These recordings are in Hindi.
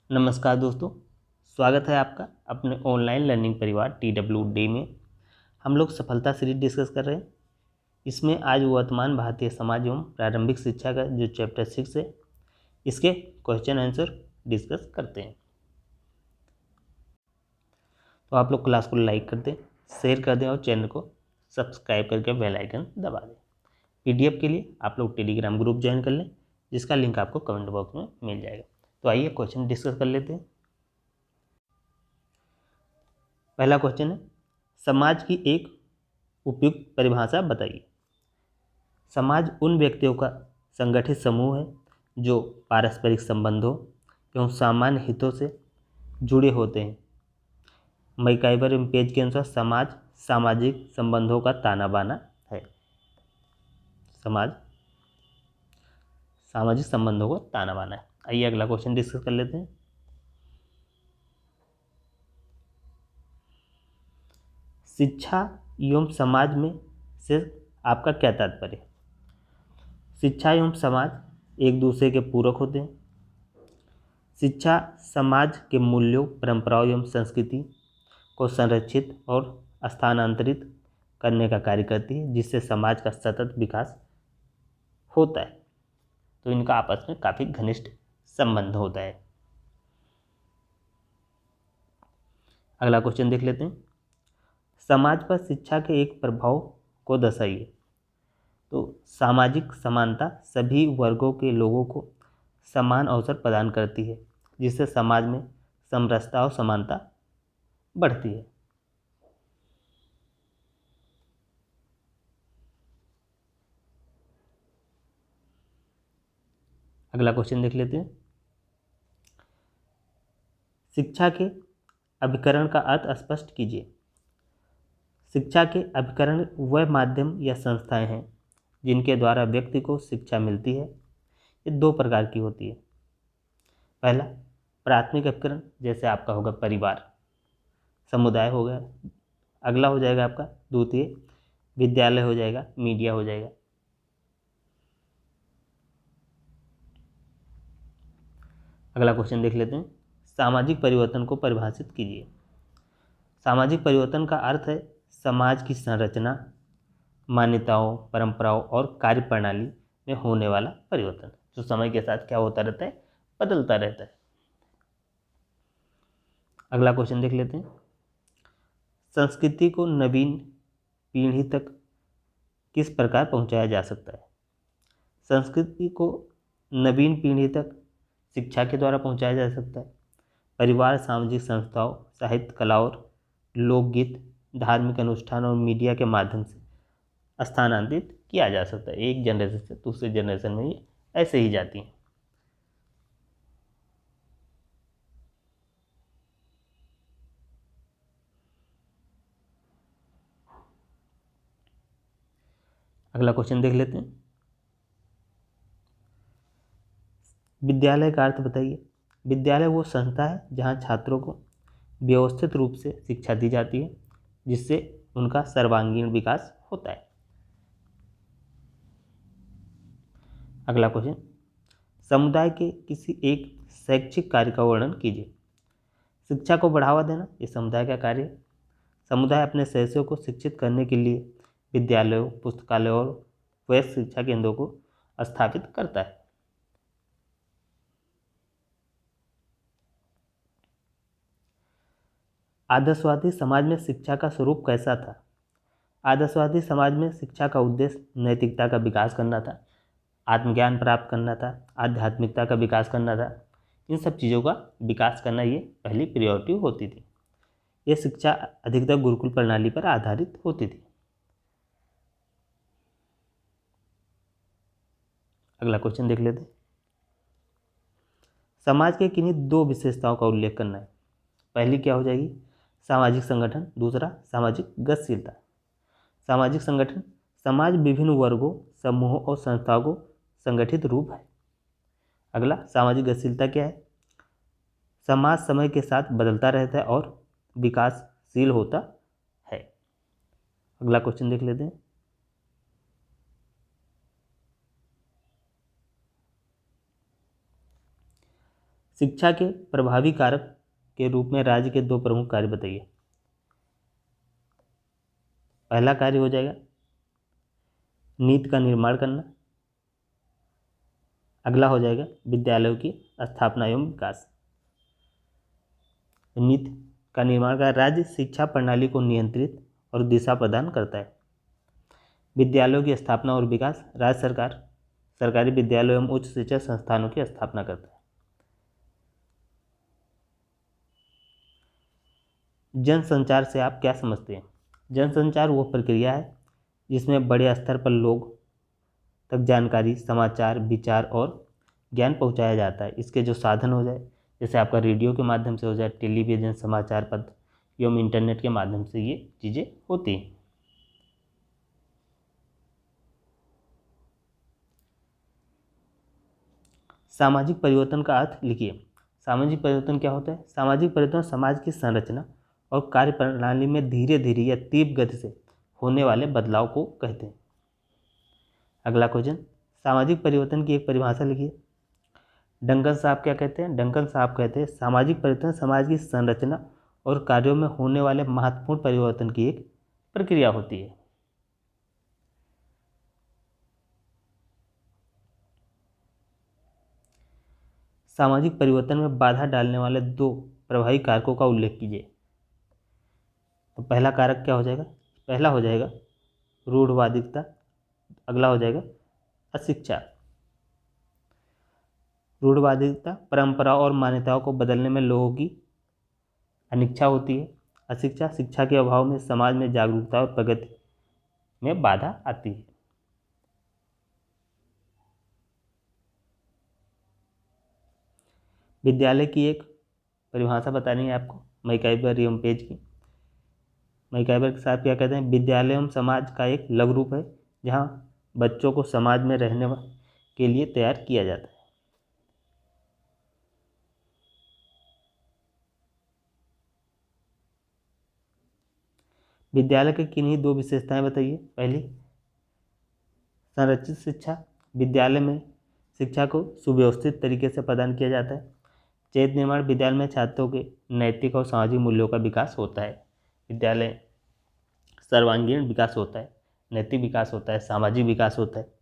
नमस्कार दोस्तों, स्वागत है आपका अपने ऑनलाइन लर्निंग परिवार TWD में। हम लोग सफलता सीरीज डिस्कस कर रहे हैं। इसमें आज वर्तमान भारतीय समाज एवं प्रारंभिक शिक्षा का जो चैप्टर 6 है, इसके क्वेश्चन आंसर डिस्कस करते हैं। तो आप लोग क्लास को लाइक कर दें, शेयर कर दें और चैनल को सब्सक्राइब करके बेल आइकन दबा दें। PDF के लिए आप लोग टेलीग्राम ग्रुप ज्वाइन कर लें, जिसका लिंक आपको कमेंट बॉक्स में मिल जाएगा। तो आइए क्वेश्चन डिस्कस कर लेते हैं। पहला क्वेश्चन है, समाज की एक उपयुक्त परिभाषा बताइए। समाज उन व्यक्तियों का संगठित समूह है जो पारस्परिक संबंधों एवं सामान्य हितों से जुड़े होते हैं। मैकाइवर एवं पेज के अनुसार समाज सामाजिक संबंधों का ताना बाना है। समाज सामाजिक संबंधों को ताना बाना है। आइए अगला क्वेश्चन डिस्कस कर लेते हैं। शिक्षा एवं समाज में से आपका क्या तात्पर्य है? शिक्षा एवं समाज एक दूसरे के पूरक होते हैं। शिक्षा समाज के मूल्यों, परंपराओं एवं संस्कृति को संरक्षित और स्थानांतरित करने का कार्य करती है, जिससे समाज का सतत विकास होता है। तो इनका आपस में काफ़ी घनिष्ठ संबंध होता है। अगला क्वेश्चन देख लेते हैं। समाज पर शिक्षा के एक प्रभाव को दर्शाइए। तो सामाजिक समानता सभी वर्गों के लोगों को समान अवसर प्रदान करती है, जिससे समाज में समरसता और समानता बढ़ती है। अगला क्वेश्चन देख लेते हैं। शिक्षा के अभिकरण का अर्थ स्पष्ट कीजिए। शिक्षा के अभिकरण वह माध्यम या संस्थाएं हैं जिनके द्वारा व्यक्ति को शिक्षा मिलती है। ये दो प्रकार की होती है। पहला प्राथमिक अभिकरण, जैसे आपका होगा परिवार, समुदाय हो गया। अगला हो जाएगा आपका द्वितीय विद्यालय हो जाएगा, मीडिया हो जाएगा। अगला क्वेश्चन देख लेते हैं। सामाजिक परिवर्तन को परिभाषित कीजिए। सामाजिक परिवर्तन का अर्थ है समाज की संरचना, मान्यताओं, परंपराओं और कार्य प्रणाली में होने वाला परिवर्तन, जो समय के साथ क्या होता रहता है, बदलता रहता है। अगला क्वेश्चन देख लेते हैं। संस्कृति को नवीन पीढ़ी तक किस प्रकार पहुंचाया जा सकता है? संस्कृति को नवीन पीढ़ी तक शिक्षा के द्वारा पहुंचाया जा सकता है। परिवार, सामाजिक संस्थाओं, साहित्य, कला और लोकगीत, धार्मिक अनुष्ठान और मीडिया के माध्यम से स्थानांतरित किया जा सकता है। एक जनरेशन से दूसरे जनरेशन में ये ऐसे ही जाती हैं। अगला क्वेश्चन देख लेते हैं। विद्यालय का अर्थ बताइए। विद्यालय वो संस्था है जहाँ छात्रों को व्यवस्थित रूप से शिक्षा दी जाती है, जिससे उनका सर्वांगीण विकास होता है। अगला क्वेश्चन, समुदाय के किसी एक शैक्षिक कार्य का वर्णन कीजिए। शिक्षा को बढ़ावा देना ये समुदाय का कार्य है। समुदाय अपने सदस्यों को शिक्षित करने के लिए विद्यालयों, पुस्तकालयों और वैश्य शिक्षा केंद्रों को स्थापित करता है। आदर्शवादी समाज में शिक्षा का स्वरूप कैसा था? आदर्शवादी समाज में शिक्षा का उद्देश्य नैतिकता का विकास करना था, आत्मज्ञान प्राप्त करना था, आध्यात्मिकता का विकास करना था। इन सब चीज़ों का विकास करना ये पहली प्रायोरिटी होती थी। ये शिक्षा अधिकतर गुरुकुल प्रणाली पर आधारित होती थी। अगला क्वेश्चन देख लेते हैं। समाज के किन्हीं दो विशेषताओं का उल्लेख करना है। पहली क्या हो जाएगी? सामाजिक संगठन, दूसरा सामाजिक गतिशीलता। सामाजिक संगठन, समाज विभिन्न वर्गों, समूहों और संस्थाओं को संगठित रूप है। अगला सामाजिक गतिशीलता क्या है? समाज समय के साथ बदलता रहता है और विकासशील होता है। अगला क्वेश्चन देख लेते हैं। शिक्षा के प्रभावी कारक के रूप में राज्य के 2 प्रमुख कार्य बताइए। पहला कार्य हो जाएगा नीति का निर्माण करना, अगला हो जाएगा विद्यालयों की स्थापना एवं विकास। नीति का निर्माण का राज्य शिक्षा प्रणाली को नियंत्रित और दिशा प्रदान करता है। विद्यालयों की स्थापना और विकास, राज्य सरकार सरकारी विद्यालयों एवं उच्च शिक्षा संस्थानों की स्थापना करता है। जनसंचार से आप क्या समझते हैं? जनसंचार वह प्रक्रिया है जिसमें बड़े स्तर पर लोग तक जानकारी, समाचार, विचार और ज्ञान पहुंचाया जाता है। इसके जो साधन हो जाए, जैसे आपका रेडियो के माध्यम से हो जाए, टेलीविज़न, समाचार पत्र एवं इंटरनेट के माध्यम से ये चीज़ें होती हैं। सामाजिक परिवर्तन का अर्थ लिखिए। सामाजिक परिवर्तन क्या होता है? सामाजिक परिवर्तन समाज की संरचना और कार्य प्रणाली में धीरे धीरे या तीव्र गति से होने वाले बदलाव को कहते हैं। अगला क्वेश्चन, सामाजिक परिवर्तन की एक परिभाषा लिखिए। डंकन साहब क्या कहते हैं? डंकन साहब कहते हैं सामाजिक परिवर्तन समाज की संरचना और कार्यों में होने वाले महत्वपूर्ण परिवर्तन की एक प्रक्रिया होती है। सामाजिक परिवर्तन में बाधा डालने वाले 2 प्रभावी कारकों का उल्लेख कीजिए। तो पहला कारक क्या हो जाएगा? पहला हो जाएगा रूढ़वादिता, अगला हो जाएगा अशिक्षा। रूढ़वादिता परंपरा और मान्यताओं को बदलने में लोगों की अनिच्छा होती है। अशिक्षा, शिक्षा के अभाव में समाज में जागरूकता और प्रगति में बाधा आती है। विद्यालय की एक परिभाषा बतानी है आपको मैकाइबर एवं पेज की। मैकाइबर साहब क्या कहते हैं? विद्यालय एवं समाज का एक लघु रूप है जहाँ बच्चों को समाज में रहने के लिए तैयार किया जाता है। विद्यालय की किन्हीं 2 विशेषताएं बताइए। पहली, संरचित शिक्षा। विद्यालय में शिक्षा को सुव्यवस्थित तरीके से प्रदान किया जाता है। चरित्र निर्माण, विद्यालय में छात्रों के नैतिक और सामाजिक मूल्यों का विकास होता है। विद्यालय सर्वांगीण विकास होता है, नैतिक विकास होता है, सामाजिक विकास होता है।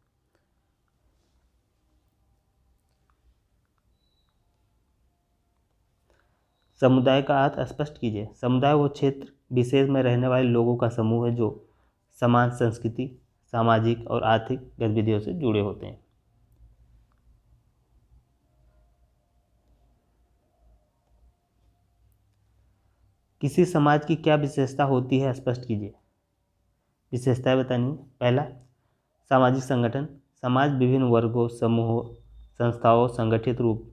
समुदाय का अर्थ स्पष्ट कीजिए। समुदाय वो क्षेत्र विशेष में रहने वाले लोगों का समूह है जो समान संस्कृति, सामाजिक और आर्थिक गतिविधियों से जुड़े होते हैं। किसी समाज की क्या विशेषता होती है? स्पष्ट कीजिए। विशेषताएं बतानी है। पहला, सामाजिक संगठन। समाज विभिन्न वर्गों, समूहों, संस्थाओं, संगठित रूप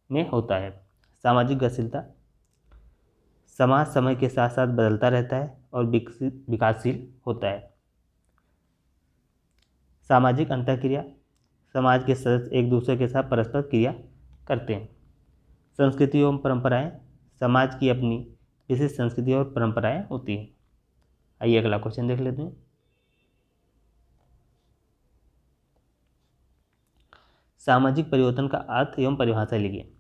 में होता है। सामाजिक गतिशीलता। समाज समय के साथ साथ बदलता रहता है और विकासशील होता है। सामाजिक अंतःक्रिया। समाज के सदस्य एक दूसरे के साथ परस्पर क्रिया करते हैं। संस्कृति एवं परंपराएं। समाज की अपनी विशिष्ट संस्कृति और परंपराएं होती हैं। आइए अगला क्वेश्चन देख लेते हैं। सामाजिक परिवर्तन का अर्थ एवं परिभाषा लिखिए।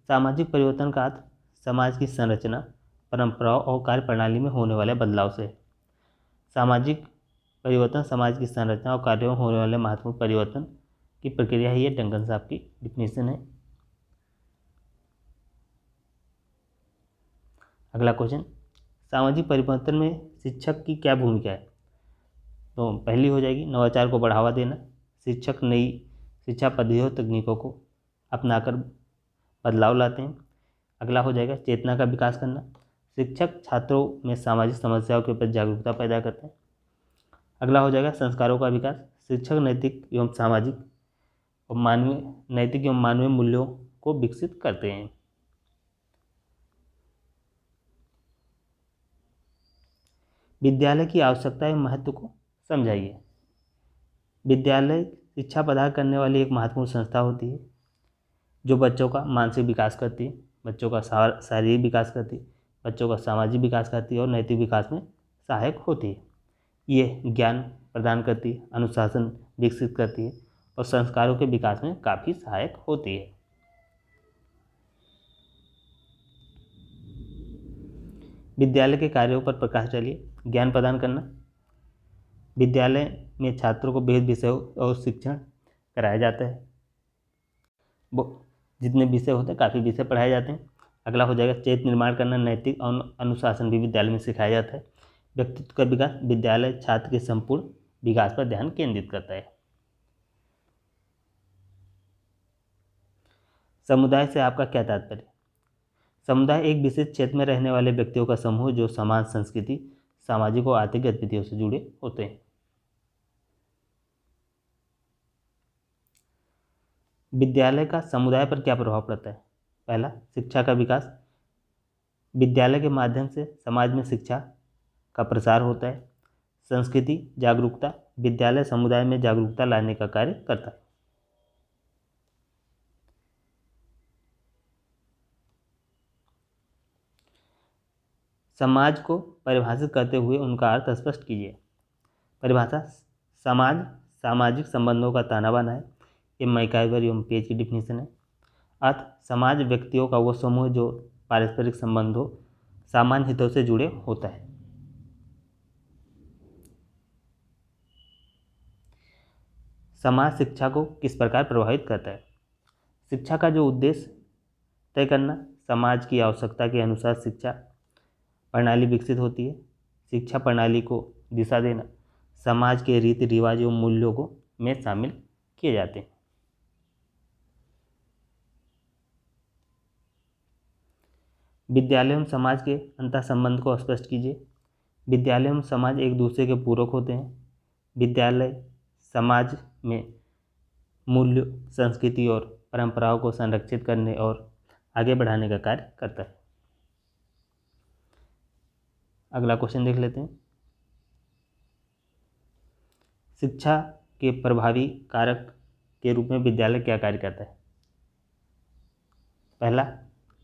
सामाजिक परिवर्तन का अर्थ समाज की संरचना, परंपराओं और कार्य प्रणाली में होने वाले बदलाव से है। सामाजिक परिवर्तन समाज की संरचना और कार्यों में होने वाले महत्वपूर्ण परिवर्तन की प्रक्रिया है। ये डंकन साहब की डिफिनेशन है। अगला क्वेश्चन, सामाजिक परिवर्तन में शिक्षक की क्या भूमिका है? तो पहली हो जाएगी नवाचार को बढ़ावा देना। शिक्षक नई शिक्षा पद्धतियों और तकनीकों को अपनाकर बदलाव लाते हैं। अगला हो जाएगा चेतना का विकास करना। शिक्षक छात्रों में सामाजिक समस्याओं के प्रति जागरूकता पैदा करते हैं। अगला हो जाएगा संस्कारों का विकास। शिक्षक नैतिक एवं मानवीय मूल्यों को विकसित करते हैं। विद्यालय की आवश्यकता एवं महत्व को समझाइए। विद्यालय शिक्षा प्रदान करने वाली एक महत्वपूर्ण संस्था होती है जो बच्चों का मानसिक विकास करती है, बच्चों का शारीरिक विकास करती है, बच्चों का सामाजिक विकास करती है और नैतिक विकास में सहायक होती है। ये ज्ञान प्रदान करती है, अनुशासन विकसित करती है और संस्कारों के विकास में काफ़ी सहायक होती है। विद्यालय के कार्यों पर प्रकाश डालिए। ज्ञान प्रदान करना, विद्यालय में छात्रों को विविध विषयों और शिक्षण कराया जाता है। वो जितने विषय होते हैं काफ़ी विषय पढ़ाए जाते हैं। अगला हो जाएगा चरित्र निर्माण करना, नैतिक और अनुशासन भी विद्यालय में सिखाया जाता है। व्यक्तित्व का विकास, विद्यालय छात्र के संपूर्ण विकास पर ध्यान केंद्रित करता है। समुदाय से आपका क्या तात्पर्य? समुदाय एक विशेष क्षेत्र में रहने वाले व्यक्तियों का समूह जो समान संस्कृति, सामाजिक और आर्थिक गतिविधियों से जुड़े होते हैं। विद्यालय का समुदाय पर क्या प्रभाव पड़ता है? पहला, शिक्षा का विकास, विद्यालय के माध्यम से समाज में शिक्षा का प्रसार होता है। संस्कृति जागरूकता, विद्यालय समुदाय में जागरूकता लाने का कार्य करता है। समाज को परिभाषित करते हुए उनका अर्थ स्पष्ट कीजिए। परिभाषा, समाज सामाजिक संबंधों का ताना बाना है। ये मैकाइवर एवं पेज की डिफिनीशन है। अर्थ, समाज व्यक्तियों का वो समूह जो पारस्परिक संबंधों, सामान्य हितों से जुड़े होता है। समाज शिक्षा को किस प्रकार प्रभावित करता है? शिक्षा का जो उद्देश्य तय करना, समाज की आवश्यकता के अनुसार शिक्षा प्रणाली विकसित होती है। शिक्षा प्रणाली को दिशा देना, समाज के रीति रिवाज एवं मूल्यों को में शामिल किए जाते हैं। विद्यालय एवं समाज के अंतर संबंध को स्पष्ट कीजिए। विद्यालय एवं समाज एक दूसरे के पूरक होते हैं। विद्यालय समाज में मूल्य, संस्कृति और परंपराओं को संरक्षित करने और आगे बढ़ाने का कार्य करता है। अगला क्वेश्चन देख लेते हैं। शिक्षा के प्रभावी कारक के रूप में विद्यालय क्या कार्य करता है? पहला,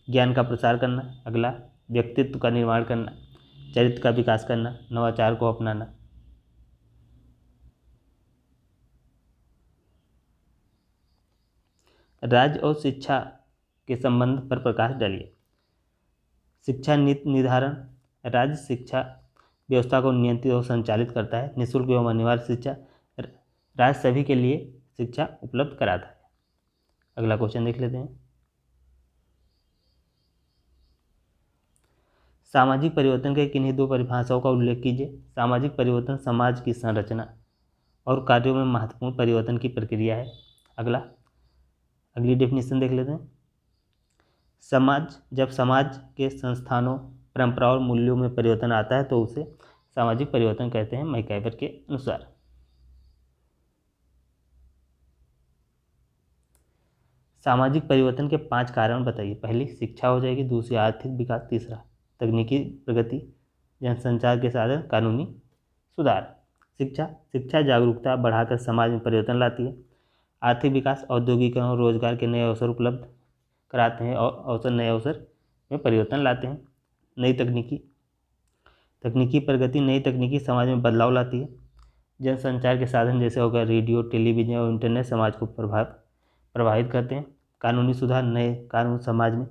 ज्ञान का प्रसार करना। अगला, व्यक्तित्व का निर्माण करना, चरित्र का विकास करना, नवाचार को अपनाना। राज्य और शिक्षा के संबंध पर प्रकाश डालिए। शिक्षा नीति निर्धारण, राज्य शिक्षा व्यवस्था को नियंत्रित और संचालित करता है। निःशुल्क एवं अनिवार्य शिक्षा, राज्य सभी के लिए शिक्षा उपलब्ध कराता है। अगला क्वेश्चन देख लेते हैं। सामाजिक परिवर्तन के किन्हीं दो परिभाषाओं का उल्लेख कीजिए। सामाजिक परिवर्तन समाज की संरचना और कार्यों में महत्वपूर्ण परिवर्तन की प्रक्रिया है। अगली डेफिनेशन देख लेते हैं। जब समाज के संस्थानों, परंपराओं और मूल्यों में परिवर्तन आता है तो उसे सामाजिक परिवर्तन कहते हैं, मैकाइवर के अनुसार। सामाजिक परिवर्तन के 5 कारण बताइए। पहली शिक्षा हो जाएगी, दूसरी आर्थिक विकास, तीसरा तकनीकी प्रगति, जनसंचार के साधन, कानूनी सुधार। शिक्षा जागरूकता बढ़ाकर समाज में परिवर्तन लाती है। आर्थिक विकास औद्योगिकरण और रोजगार के नए अवसर उपलब्ध कराते हैं और नए अवसर में परिवर्तन लाते हैं। नई तकनीकी प्रगति, नई तकनीकी समाज में बदलाव लाती है। जनसंचार के साधन जैसे हो गया रेडियो, टेलीविजन और इंटरनेट समाज को प्रभावित करते हैं। कानूनी सुधार, नए कानून समाज में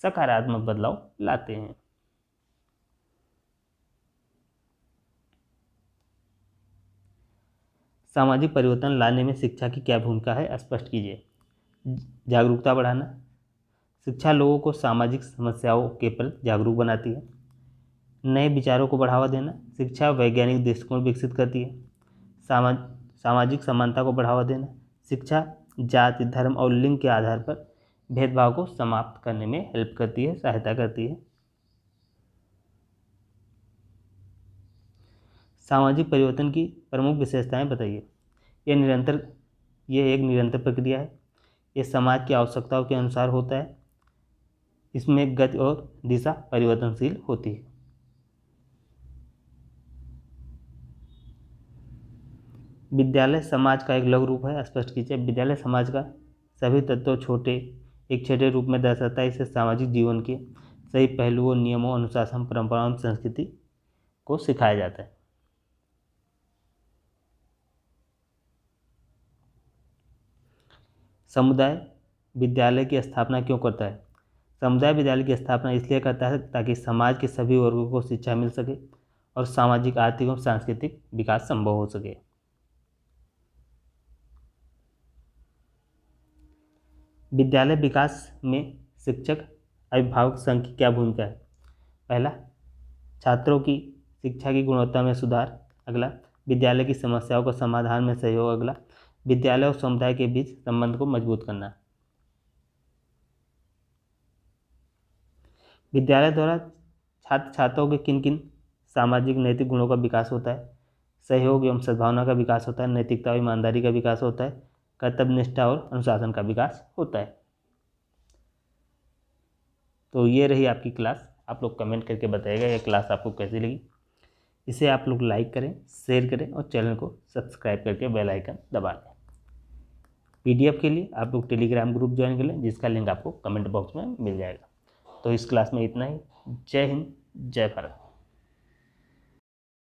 सकारात्मक बदलाव लाते हैं। सामाजिक परिवर्तन लाने में शिक्षा की क्या भूमिका है, स्पष्ट कीजिए। जागरूकता बढ़ाना, शिक्षा लोगों को सामाजिक समस्याओं के प्रति जागरूक बनाती है। नए विचारों को बढ़ावा देना, शिक्षा वैज्ञानिक दृष्टिकोण विकसित करती है। सामाजिक समानता को बढ़ावा देना, शिक्षा जाति, धर्म और लिंग के आधार पर भेदभाव को समाप्त करने में हेल्प करती है, सहायता करती है। सामाजिक परिवर्तन की प्रमुख विशेषताएं बताइए। यह एक निरंतर प्रक्रिया है। यह समाज की आवश्यकताओं के अनुसार होता है। इसमें गति और दिशा परिवर्तनशील होती है। विद्यालय समाज का एक लघु रूप है, स्पष्ट कीजिए। विद्यालय समाज का सभी तत्वों एक छोटे रूप में दर्शाता है। इसे सामाजिक जीवन के सही पहलुओं, नियमों, अनुशासन, परंपराओं, संस्कृति को सिखाया जाता है। समुदाय विद्यालय की स्थापना क्यों करता है? समुदाय विद्यालय की स्थापना इसलिए करता है ताकि समाज के सभी वर्गों को शिक्षा मिल सके और सामाजिक, आर्थिक और सांस्कृतिक विकास संभव हो सके। विद्यालय विकास में शिक्षक अभिभावक संघ की क्या भूमिका है? पहला, छात्रों की शिक्षा की गुणवत्ता में सुधार। अगला, विद्यालय की समस्याओं का समाधान में सहयोग। अगला, विद्यालय और समुदाय के बीच संबंध को मजबूत करना। विद्यालय द्वारा छात्र छात्राओं के किन किन सामाजिक नैतिक गुणों का विकास होता है? सहयोग एवं सद्भावना का विकास होता है, नैतिकता और ईमानदारी का विकास होता है, कर्तव्य निष्ठा और अनुशासन का विकास होता है। तो ये रही आपकी क्लास। आप लोग कमेंट करके बताइएगा ये क्लास आपको कैसी लगी। इसे आप लोग लाइक करें, शेयर करें और चैनल को सब्सक्राइब करके बेल आइकन दबा दें। पीडीएफ के लिए आप लोग टेलीग्राम ग्रुप ज्वाइन कर लें, जिसका लिंक आपको कमेंट बॉक्स में मिल जाएगा। तो इस क्लास में इतना ही। जय हिंद, जय भारत।